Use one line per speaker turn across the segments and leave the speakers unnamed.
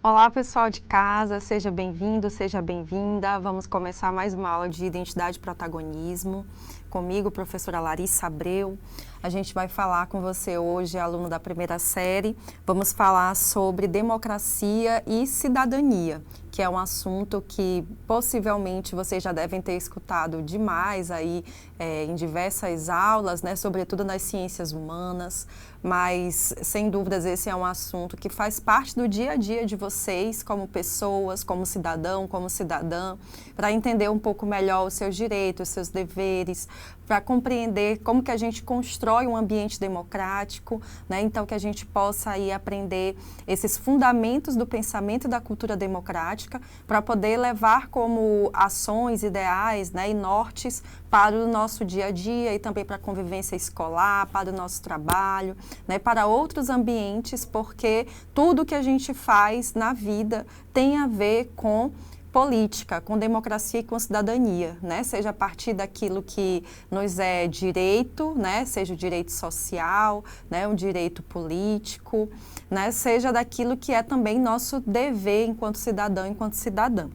Olá, pessoal de casa, seja bem-vindo, seja bem-vinda. Vamos começar mais uma aula de Identidade e Protagonismo. Comigo, professora Larissa Abreu. A gente vai falar com você hoje, aluno da primeira série. Vamos falar sobre democracia e cidadania, que é um assunto que possivelmente vocês já devem ter escutado demais aí em diversas aulas, né, sobretudo nas ciências humanas, mas sem dúvidas esse é um assunto que faz parte do dia a dia de vocês como pessoas, como cidadão, como cidadã, para entender um pouco melhor os seus direitos, os seus deveres, para compreender como que a gente constrói um ambiente democrático, né? Então que a gente possa aí aprender esses fundamentos do pensamento e da cultura democrática para poder levar como ações, ideais, né, e nortes para o nosso dia a dia e também para a convivência escolar, para o nosso trabalho, né, para outros ambientes, porque tudo que a gente faz na vida tem a ver com política, com democracia e com cidadania, né? Seja a partir daquilo que nos é direito, né? Seja o direito social, né? Um direito político, né? Seja daquilo que é também nosso dever enquanto cidadão, enquanto cidadã.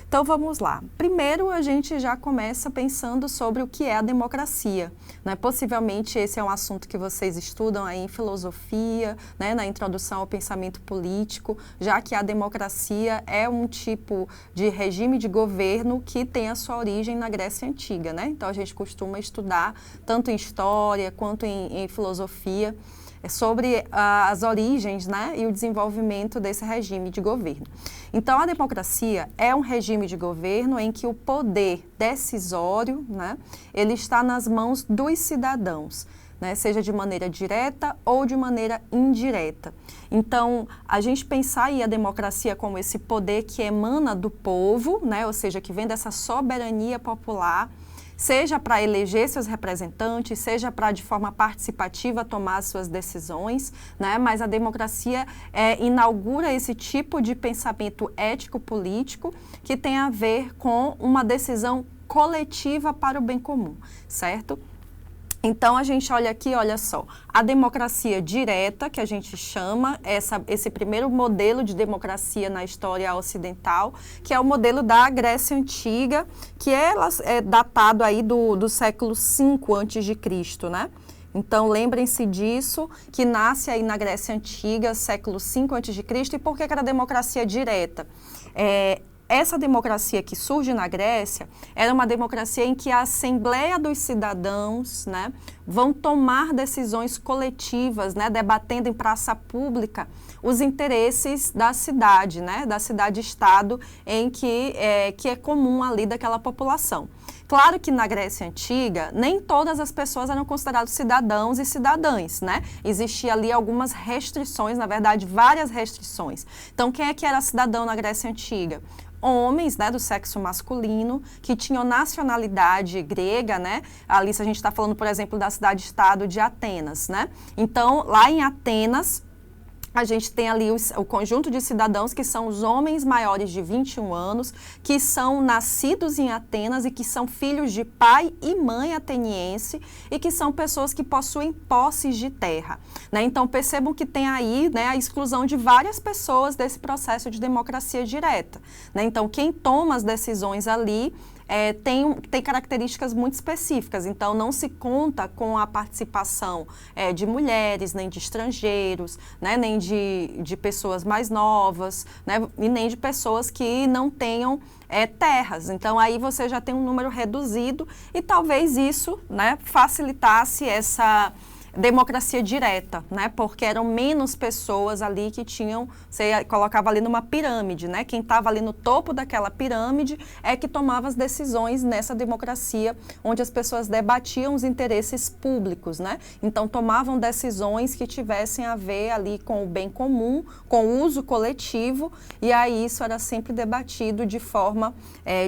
Então vamos lá. Primeiro a gente já começa pensando sobre o que é a democracia, né? Possivelmente esse é um assunto que vocês estudam aí em filosofia, né? Na introdução ao pensamento político, já que a democracia é um tipo de regime de governo que tem a sua origem na Grécia Antiga, né? Então a gente costuma estudar tanto em história quanto em filosofia sobre as origens, né, e o desenvolvimento desse regime de governo. Então, a democracia é um regime de governo em que o poder decisório, né, ele está nas mãos dos cidadãos, né, seja de maneira direta ou de maneira indireta. Então, a gente pensar aí a democracia como esse poder que emana do povo, né, ou seja, que vem dessa soberania popular, seja para eleger seus representantes, seja para, de forma participativa, tomar suas decisões, né? Mas a democracia inaugura esse tipo de pensamento ético-político que tem a ver com uma decisão coletiva para o bem comum, certo? Então, a gente olha aqui, olha só, a democracia direta, que a gente chama, esse primeiro modelo de democracia na história ocidental, que é o modelo da Grécia Antiga, que é datado aí do século V a.C., né? Então, lembrem-se disso, que nasce aí na Grécia Antiga, século V a.C., e por que era democracia direta? Essa democracia que surge na Grécia era uma democracia em que a Assembleia dos Cidadãos, né, vão tomar decisões coletivas, né, debatendo em praça pública os interesses da cidade, né, da cidade-estado em que é comum ali daquela população. Claro que na Grécia Antiga, nem todas as pessoas eram consideradas cidadãos e cidadãs, né? Existia ali algumas restrições, na verdade, várias restrições. Então, quem é que era cidadão na Grécia Antiga? Homens, né, do sexo masculino, que tinham nacionalidade grega, né? Ali, se a gente está falando, por exemplo, da cidade-estado de Atenas, né? Então, lá em Atenas, a gente tem ali o conjunto de cidadãos que são os homens maiores de 21 anos, que são nascidos em Atenas e que são filhos de pai e mãe ateniense e que são pessoas que possuem posses de terra, né? Então, percebam que tem aí, né, a exclusão de várias pessoas desse processo de democracia direta, né? Então, quem toma as decisões ali tem características muito específicas, então não se conta com a participação de mulheres, nem de estrangeiros, né, nem de pessoas mais novas, né, e nem de pessoas que não tenham terras. Então aí você já tem um número reduzido e talvez isso, né, facilitasse essa democracia direta, né? Porque eram menos pessoas ali que tinham, você colocava ali numa pirâmide, né? Quem estava ali no topo daquela pirâmide é que tomava as decisões nessa democracia, onde as pessoas debatiam os interesses públicos, né? Então tomavam decisões que tivessem a ver ali com o bem comum, com o uso coletivo, e aí isso era sempre debatido de forma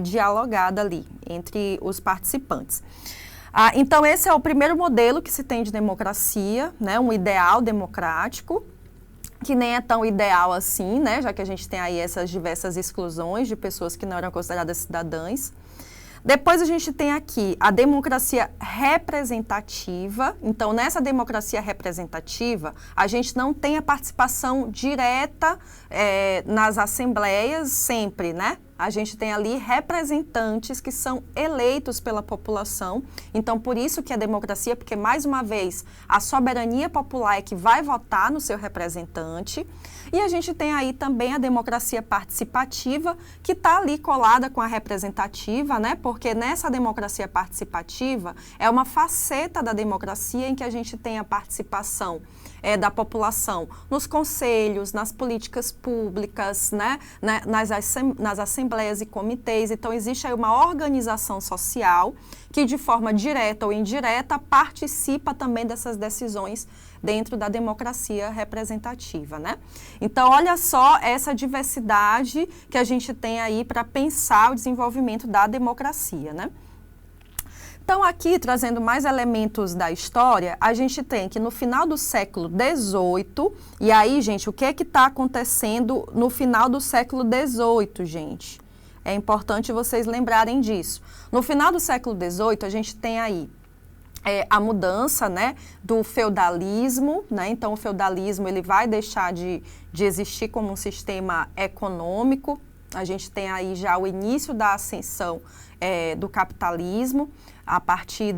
dialogada ali entre os participantes. Então, esse é o primeiro modelo que se tem de democracia, né, um ideal democrático, que nem é tão ideal assim, né, já que a gente tem aí essas diversas exclusões de pessoas que não eram consideradas cidadãs. Depois a gente tem aqui a democracia representativa. Então, nessa democracia representativa, a gente não tem a participação direta nas assembleias sempre, né? A gente tem ali representantes que são eleitos pela população. Então, por isso que é democracia, porque, mais uma vez, a soberania popular é que vai votar no seu representante. E a gente tem aí também a democracia participativa, que está ali colada com a representativa, né? Porque nessa democracia participativa é uma faceta da democracia em que a gente tem a participação da população nos conselhos, nas políticas públicas, né? nas assembleias e comitês. Então, existe aí uma organização social que, de forma direta ou indireta, participa também dessas decisões dentro da democracia representativa, né? Então, olha só essa diversidade que a gente tem aí para pensar o desenvolvimento da democracia, né? Então, aqui, trazendo mais elementos da história, a gente tem que no final do século XVIII, e aí, gente, o que é que está acontecendo no final do século XVIII, gente? É importante vocês lembrarem disso. No final do século XVIII, a gente tem aí a mudança, né, do feudalismo, né? Então, o feudalismo ele vai deixar de existir como um sistema econômico. A gente tem aí já o início da ascensão do capitalismo, a partir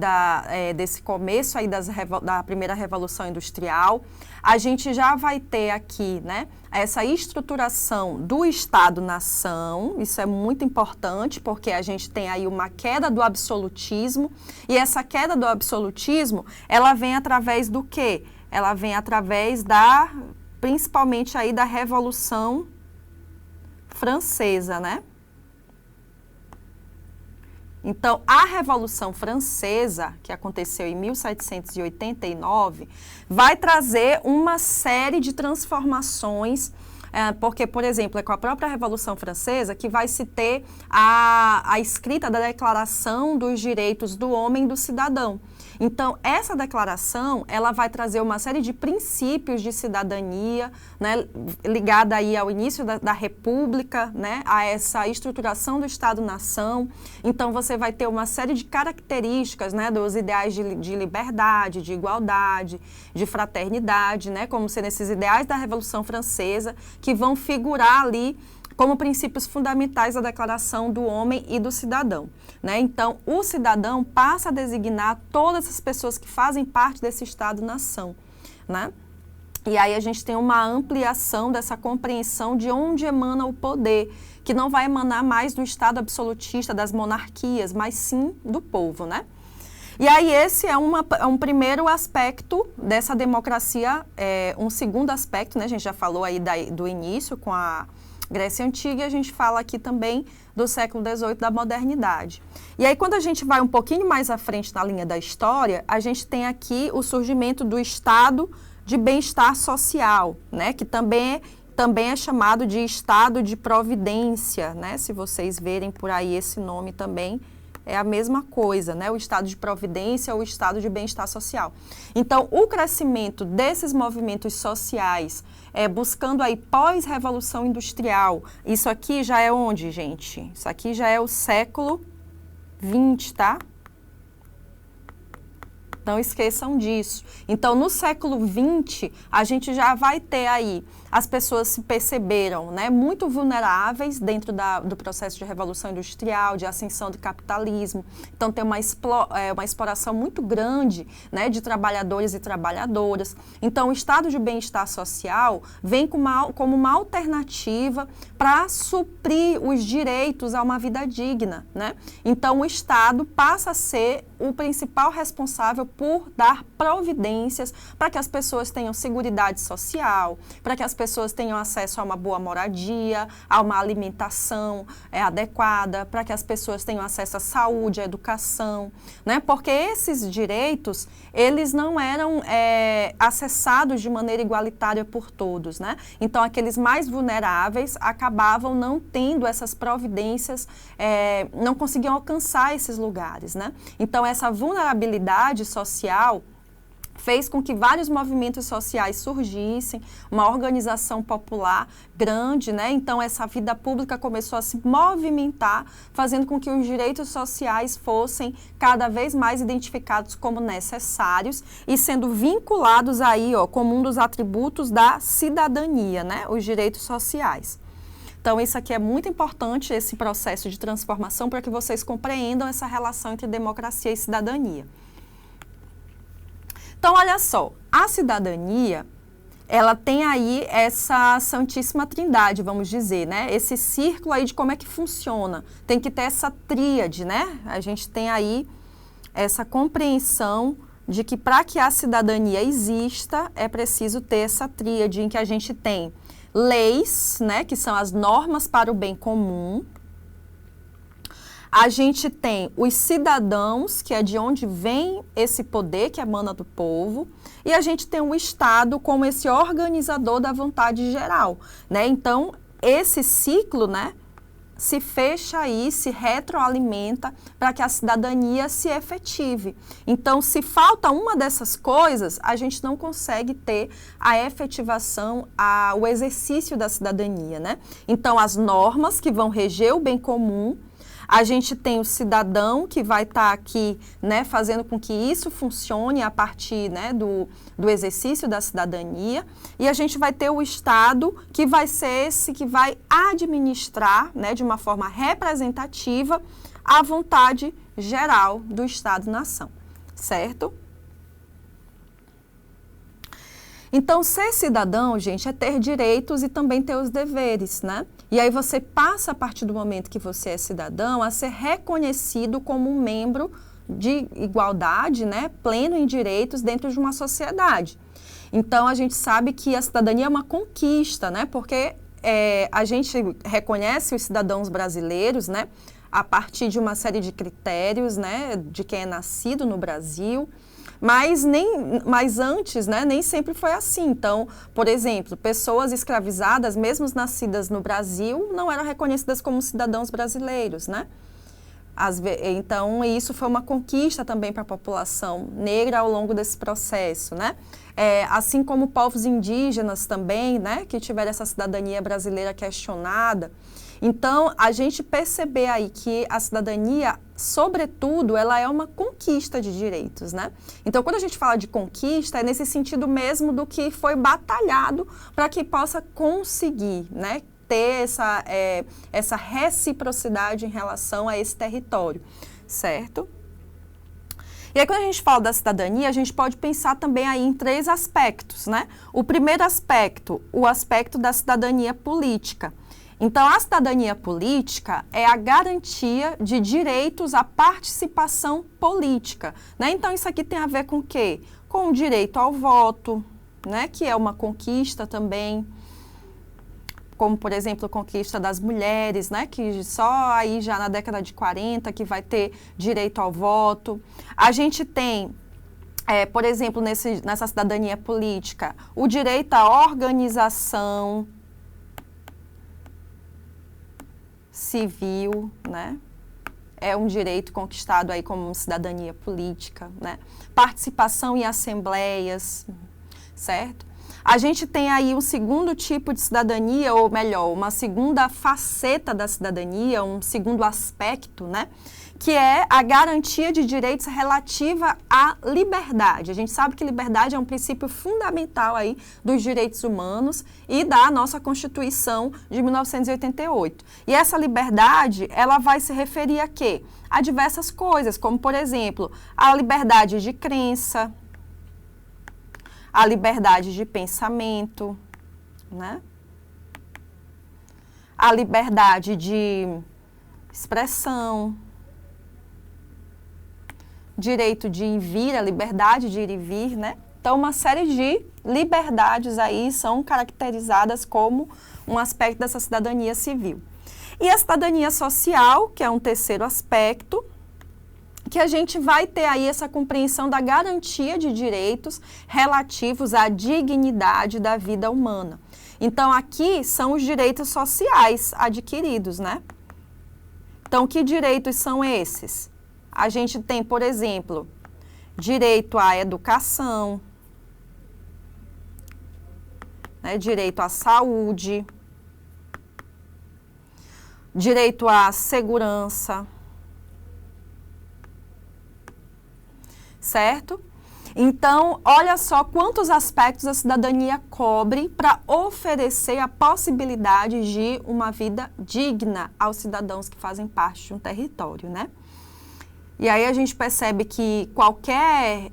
desse começo aí da primeira Revolução Industrial. A gente já vai ter aqui, né, essa estruturação do Estado-nação. Isso é muito importante, porque a gente tem aí uma queda do absolutismo, e essa queda do absolutismo, ela vem através do quê? Ela vem através principalmente aí da Revolução Francesa, né? Então, a Revolução Francesa, que aconteceu em 1789, vai trazer uma série de transformações, porque, por exemplo, é com a própria Revolução Francesa que vai se ter a escrita da Declaração dos Direitos do Homem e do Cidadão. Então, essa declaração, ela vai trazer uma série de princípios de cidadania, né, ligada aí ao início da República, né, a essa estruturação do Estado-nação. Então, você vai ter uma série de características, né, dos ideais de liberdade, de igualdade, de fraternidade, né, como sendo esses ideais da Revolução Francesa, que vão figurar ali como princípios fundamentais da Declaração do Homem e do Cidadão, né? Então, o cidadão passa a designar todas as pessoas que fazem parte desse Estado-nação, né? E aí a gente tem uma ampliação dessa compreensão de onde emana o poder, que não vai emanar mais do Estado absolutista, das monarquias, mas sim do povo, né? E aí esse é um primeiro aspecto dessa democracia, um segundo aspecto, né? A gente já falou aí do início com a Grécia Antiga, e a gente fala aqui também do século XVIII, da modernidade. E aí, quando a gente vai um pouquinho mais à frente na linha da história, a gente tem aqui o surgimento do estado de bem-estar social, né? Que também é chamado de estado de providência, né? Se vocês verem por aí esse nome também, é a mesma coisa, né? O estado de providência ou o estado de bem-estar social. Então, o crescimento desses movimentos sociais, buscando aí pós-revolução industrial, isso aqui já é onde, gente? Isso aqui já é o século XX, tá? Não esqueçam disso. Então, no século XX, a gente já vai ter aí, as pessoas se perceberam, né, muito vulneráveis dentro do processo de revolução industrial, de ascensão do capitalismo. Então, tem uma exploração muito grande, né, de trabalhadores e trabalhadoras. Então, o estado de bem-estar social vem como uma alternativa para suprir os direitos a uma vida digna, né? Então, o Estado passa a ser o principal responsável por dar providências para que as pessoas tenham seguridade social, para que as pessoas tenham acesso a uma boa moradia, a uma alimentação adequada, para que as pessoas tenham acesso à saúde, à educação, né? Porque esses direitos, eles não eram acessados de maneira igualitária por todos, né? Então, aqueles mais vulneráveis acabavam não tendo essas providências, não conseguiam alcançar esses lugares, né? Então, essa vulnerabilidade social fez com que vários movimentos sociais surgissem, uma organização popular grande, né? Então, essa vida pública começou a se movimentar, fazendo com que os direitos sociais fossem cada vez mais identificados como necessários e sendo vinculados aí, ó, como um dos atributos da cidadania, né? Os direitos sociais. Então, isso aqui é muito importante, esse processo de transformação, para que vocês compreendam essa relação entre democracia e cidadania. Então, olha só, a cidadania, ela tem aí essa santíssima trindade, vamos dizer, né? Esse círculo aí de como é que funciona. Tem que ter essa tríade, né? A gente tem aí essa compreensão de que para que a cidadania exista, é preciso ter essa tríade em que a gente tem leis, né? Que são as normas para o bem comum. A gente tem os cidadãos, que é de onde vem esse poder que emana do povo, e a gente tem o Estado como esse organizador da vontade geral, né? Então, esse ciclo, né, se fecha aí, se retroalimenta para que a cidadania se efetive. Então, se falta uma dessas coisas, a gente não consegue ter a efetivação, o exercício da cidadania, né? Então, as normas que vão reger o bem comum, a gente tem o cidadão que vai estar aqui, né, fazendo com que isso funcione a partir, né, do exercício da cidadania, e a gente vai ter o Estado que vai ser esse que vai administrar, né, de uma forma representativa a vontade geral do Estado-nação, certo? Então, ser cidadão, gente, é ter direitos e também ter os deveres, né? E aí você passa, a partir do momento que você é cidadão, a ser reconhecido como um membro de igualdade, né? Pleno em direitos dentro de uma sociedade. Então, a gente sabe que a cidadania é uma conquista, né? Porque a gente reconhece os cidadãos brasileiros, né? A partir de uma série de critérios, né? De quem é nascido no Brasil. Mas antes, né, nem sempre foi assim. Então, por exemplo, pessoas escravizadas, mesmo nascidas no Brasil, não eram reconhecidas como cidadãos brasileiros, né? Então, isso foi uma conquista também para a população negra ao longo desse processo, né? Assim como povos indígenas também, né, que tiveram essa cidadania brasileira questionada. Então, a gente perceber aí que a cidadania, sobretudo, ela é uma conquista de direitos, né? Então, quando a gente fala de conquista, é nesse sentido mesmo do que foi batalhado para que possa conseguir, né, ter essa reciprocidade em relação a esse território, certo? E aí, quando a gente fala da cidadania, a gente pode pensar também aí em 3 aspectos, né? O primeiro aspecto, o aspecto da cidadania política. Então, a cidadania política é a garantia de direitos à participação política, né? Então, isso aqui tem a ver com o quê? Com o direito ao voto, né? Que é uma conquista também, como, por exemplo, a conquista das mulheres, né? Que só aí já na década de 40 que vai ter direito ao voto. A gente tem, por exemplo, nessa cidadania política, o direito à organização civil, né? É um direito conquistado aí como cidadania política, né? Participação em assembleias, certo? A gente tem aí um segundo tipo de cidadania, ou melhor, uma segunda faceta da cidadania, um segundo aspecto, né? Que é a garantia de direitos relativa à liberdade. A gente sabe que liberdade é um princípio fundamental aí dos direitos humanos e da nossa Constituição de 1988. E essa liberdade, ela vai se referir a quê? A diversas coisas, como, por exemplo, a liberdade de crença, a liberdade de pensamento, né? A liberdade de expressão, direito de ir e vir, a liberdade de ir e vir, né? Então, uma série de liberdades aí são caracterizadas como um aspecto dessa cidadania civil. E a cidadania social, que é um terceiro aspecto, que a gente vai ter aí essa compreensão da garantia de direitos relativos à dignidade da vida humana. Então, aqui são os direitos sociais adquiridos, né? Então, que direitos são esses? A gente tem, por exemplo, direito à educação, né? Direito à saúde, direito à segurança, certo? Então, olha só quantos aspectos a cidadania cobre para oferecer a possibilidade de uma vida digna aos cidadãos que fazem parte de um território, né? E aí a gente percebe que qualquer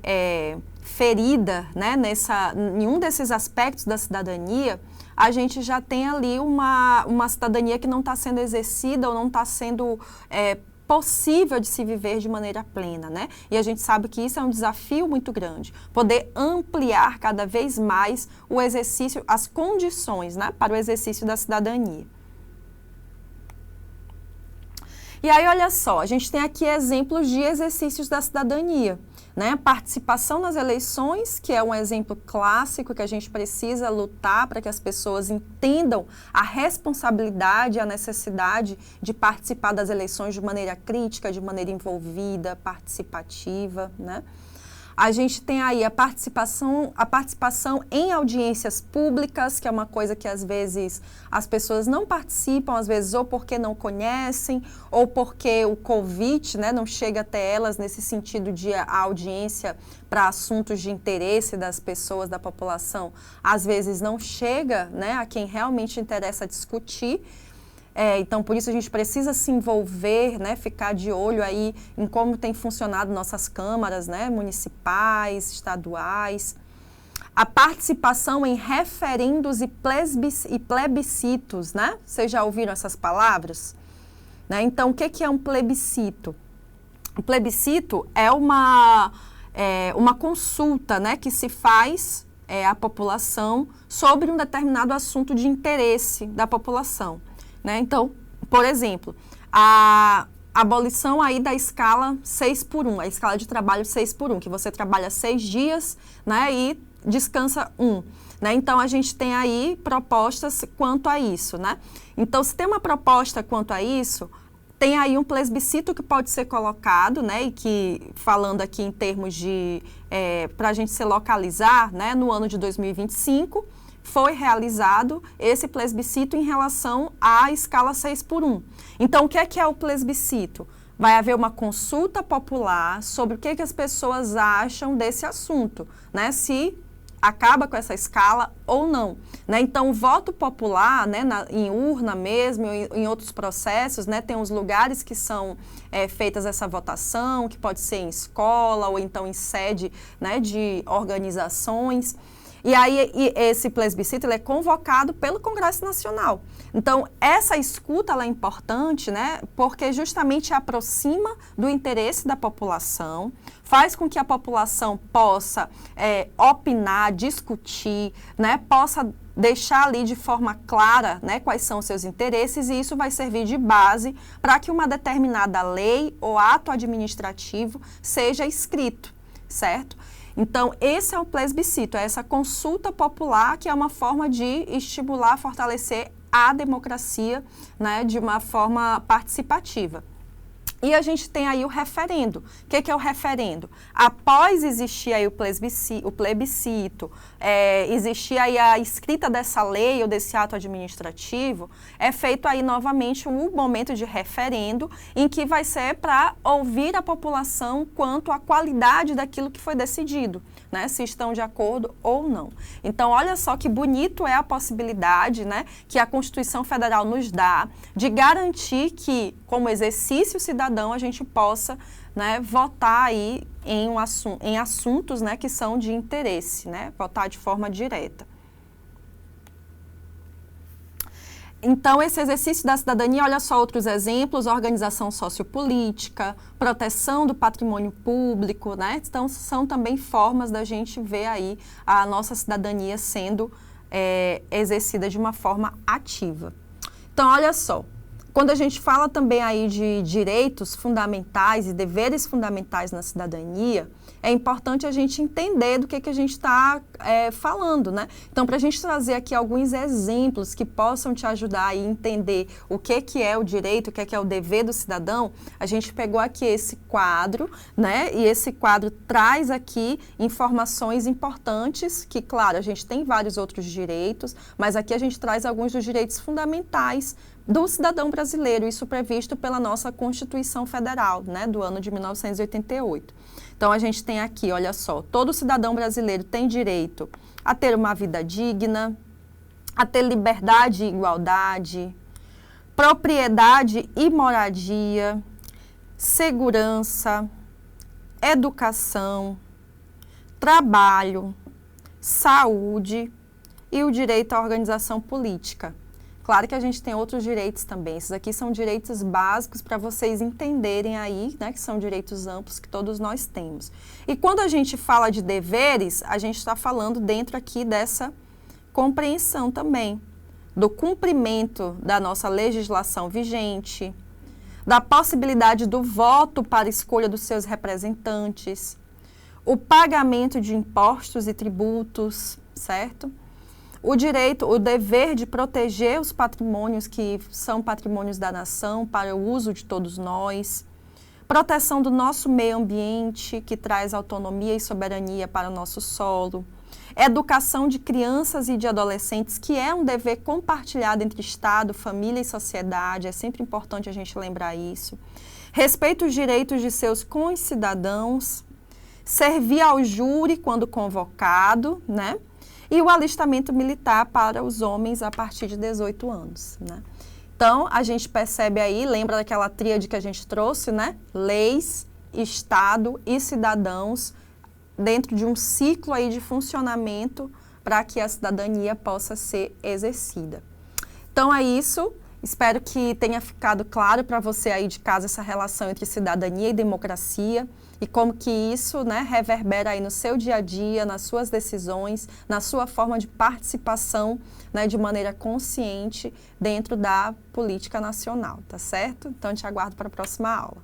ferida, né, em um desses aspectos da cidadania, a gente já tem ali uma cidadania que não está sendo exercida ou não está sendo possível de se viver de maneira plena, né? E a gente sabe que isso é um desafio muito grande, poder ampliar cada vez mais o exercício, as condições, né, para o exercício da cidadania. E aí, olha só, a gente tem aqui exemplos de exercícios da cidadania, né? Participação nas eleições, que é um exemplo clássico que a gente precisa lutar para que as pessoas entendam a responsabilidade e a necessidade de participar das eleições de maneira crítica, de maneira envolvida, participativa, né? A gente tem aí a participação em audiências públicas, que é uma coisa que às vezes as pessoas não participam, às vezes ou porque não conhecem, ou porque o convite, né, não chega até elas nesse sentido de a audiência para assuntos de interesse das pessoas, da população, às vezes não chega, né, a quem realmente interessa discutir. Então, por isso a gente precisa se envolver, né, ficar de olho aí em como tem funcionado nossas câmaras, né, municipais, estaduais. A participação em referendos e plebiscitos, né? Vocês já ouviram essas palavras? Né? Então, o que é um plebiscito? O plebiscito é uma consulta, né, que se faz à população sobre um determinado assunto de interesse da população. Né? Então, por exemplo, a abolição aí da escala 6x1, a escala de trabalho 6x1, que você trabalha 6 dias, né, e descansa 1. Né? Então, a gente tem aí propostas quanto a isso. Né? Então, se tem uma proposta quanto a isso, tem aí um plebiscito que pode ser colocado, né, e que, falando aqui em termos de, para a gente se localizar, né, no ano de 2025, foi realizado esse plebiscito em relação à escala 6x1. Então, o que é o plebiscito? Vai haver uma consulta popular sobre o que as pessoas acham desse assunto, né? Se acaba com essa escala ou não. Né? Então, o voto popular, né, em urna mesmo, em outros processos, né, tem uns lugares que são feitas essa votação, que pode ser em escola ou então em sede, né, de organizações. E aí, esse plebiscito ele é convocado pelo Congresso Nacional. Então, essa escuta ela é importante, né, porque justamente aproxima do interesse da população, faz com que a população possa opinar, discutir, né, possa deixar ali de forma clara, né, quais são os seus interesses, e isso vai servir de base para que uma determinada lei ou ato administrativo seja escrito, certo? Então, esse é o plebiscito, é essa consulta popular que é uma forma de estimular, fortalecer a democracia, né, de uma forma participativa. E a gente tem aí o referendo. O que é o referendo? Após existir aí o plebiscito, existir aí a escrita dessa lei ou desse ato administrativo, é feito aí novamente um momento de referendo, em que vai ser para ouvir a população quanto à qualidade daquilo que foi decidido, né? Se estão de acordo ou não. Então, olha só que bonito é a possibilidade, né, que a Constituição Federal nos dá de garantir que, como exercício cidadão, a gente possa, né, votar aí em assuntos, né, que são de interesse, né, votar de forma direta. Então, esse exercício da cidadania, olha só outros exemplos: organização sociopolítica, proteção do patrimônio público, né? Então, são também formas da gente ver aí a nossa cidadania sendo exercida de uma forma ativa. Então, olha só, Quando a gente fala também aí de direitos fundamentais e deveres fundamentais na cidadania, é importante a gente entender do que a gente está falando, né? Então, para a gente trazer aqui alguns exemplos que possam te ajudar a entender o que é o direito, o que é o dever do cidadão, a gente pegou aqui esse quadro, né? E esse quadro traz aqui informações importantes, que, claro, a gente tem vários outros direitos, mas aqui a gente traz alguns dos direitos fundamentais do cidadão brasileiro, isso previsto pela nossa Constituição Federal, né, do ano de 1988. Então, a gente tem aqui, olha só, todo cidadão brasileiro tem direito a ter uma vida digna, a ter liberdade e igualdade, propriedade e moradia, segurança, educação, trabalho, saúde e o direito à organização política. Claro que a gente tem outros direitos também. Esses aqui são direitos básicos para vocês entenderem aí, né, que são direitos amplos que todos nós temos. E quando a gente fala de deveres, a gente está falando dentro aqui dessa compreensão também, do cumprimento da nossa legislação vigente, da possibilidade do voto para escolha dos seus representantes, o pagamento de impostos e tributos, certo? O direito, o dever de proteger os patrimônios que são patrimônios da nação para o uso de todos nós, proteção do nosso meio ambiente, que traz autonomia e soberania para o nosso solo, educação de crianças e de adolescentes, que é um dever compartilhado entre Estado, família e sociedade, é sempre importante a gente lembrar isso, respeito os direitos de seus concidadãos, servir ao júri quando convocado, né? E o alistamento militar para os homens a partir de 18 anos, né? Então, a gente percebe aí, lembra daquela tríade que a gente trouxe, né? Leis, Estado e cidadãos, dentro de um ciclo aí de funcionamento para que a cidadania possa ser exercida. Então, é isso. Espero que tenha ficado claro para você aí de casa essa relação entre cidadania e democracia e como que isso, né, reverbera aí no seu dia a dia, nas suas decisões, na sua forma de participação, né, de maneira consciente dentro da política nacional, tá certo? Então, te aguardo para a próxima aula.